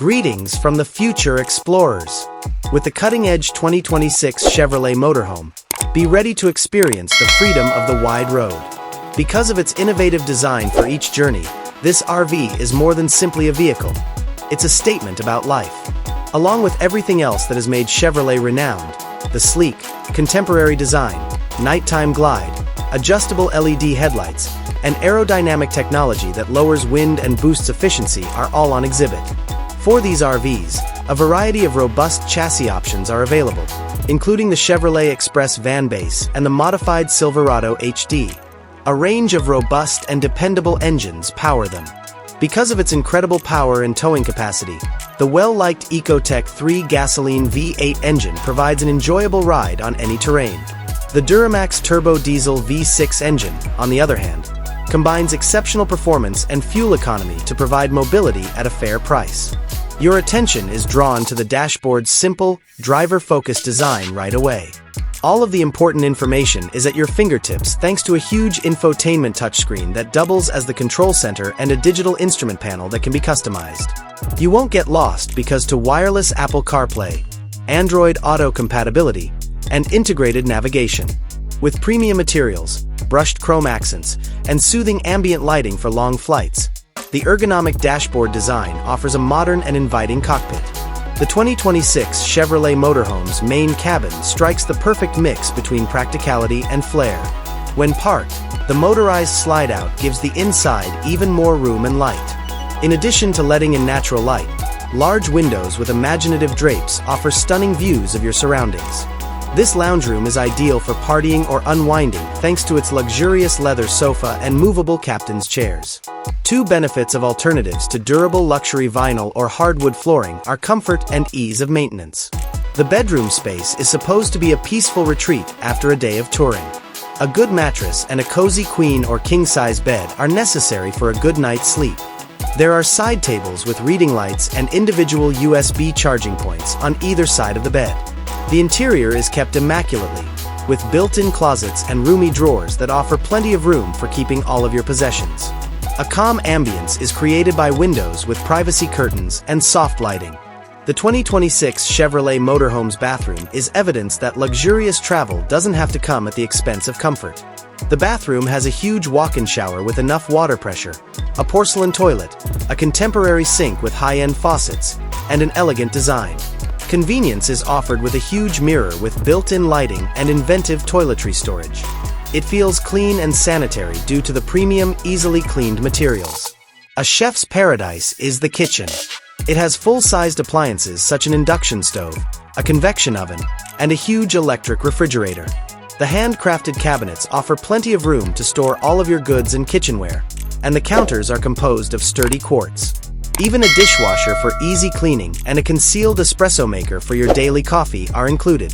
Greetings from the future explorers. With the cutting-edge 2026 Chevrolet Motorhome, be ready to experience the freedom of the wide road. Because of its innovative design for each journey, this RV is more than simply a vehicle. It's a statement about life. Along with everything else that has made Chevrolet renowned, the sleek, contemporary design, nighttime glide, adjustable LED headlights, and aerodynamic technology that lowers wind and boosts efficiency are all on exhibit. For these RVs, a variety of robust chassis options are available, including the Chevrolet Express van base and the modified Silverado HD. A range of robust and dependable engines power them. Because of its incredible power and towing capacity, the well-liked Ecotec 3 gasoline V8 engine provides an enjoyable ride on any terrain. The Duramax Turbo-Diesel V6 engine, on the other hand, combines exceptional performance and fuel economy to provide mobility at a fair price. Your attention is drawn to the dashboard's simple, driver-focused design right away. All of the important information is at your fingertips thanks to a huge infotainment touchscreen that doubles as the control center and a digital instrument panel that can be customized. You won't get lost because to wireless Apple CarPlay, Android Auto compatibility, and integrated navigation. With premium materials, brushed chrome accents, and soothing ambient lighting for long flights, the ergonomic dashboard design offers a modern and inviting cockpit. The 2026 Chevrolet Motorhome's main cabin strikes the perfect mix between practicality and flair. When parked, the motorized slide-out gives the inside even more room and light. In addition to letting in natural light, large windows with imaginative drapes offer stunning views of your surroundings. This lounge room is ideal for partying or unwinding thanks to its luxurious leather sofa and movable captain's chairs. Two benefits of alternatives to durable luxury vinyl or hardwood flooring are comfort and ease of maintenance. The bedroom space is supposed to be a peaceful retreat after a day of touring. A good mattress and a cozy queen or king-size bed are necessary for a good night's sleep. There are side tables with reading lights and individual USB charging points on either side of the bed. The interior is kept immaculately, with built-in closets and roomy drawers that offer plenty of room for keeping all of your possessions. A calm ambience is created by windows with privacy curtains and soft lighting. The 2026 Chevrolet Motorhome's bathroom is evidence that luxurious travel doesn't have to come at the expense of comfort. The bathroom has a huge walk-in shower with enough water pressure, a porcelain toilet, a contemporary sink with high-end faucets, and an elegant design. Convenience is offered with a huge mirror with built-in lighting and inventive toiletry storage. It feels clean and sanitary due to the premium, easily cleaned materials. A chef's paradise is the kitchen. It has full-sized appliances such as an induction stove, a convection oven, and a huge electric refrigerator. The handcrafted cabinets offer plenty of room to store all of your goods and kitchenware, and the counters are composed of sturdy quartz. Even a dishwasher for easy cleaning and a concealed espresso maker for your daily coffee are included.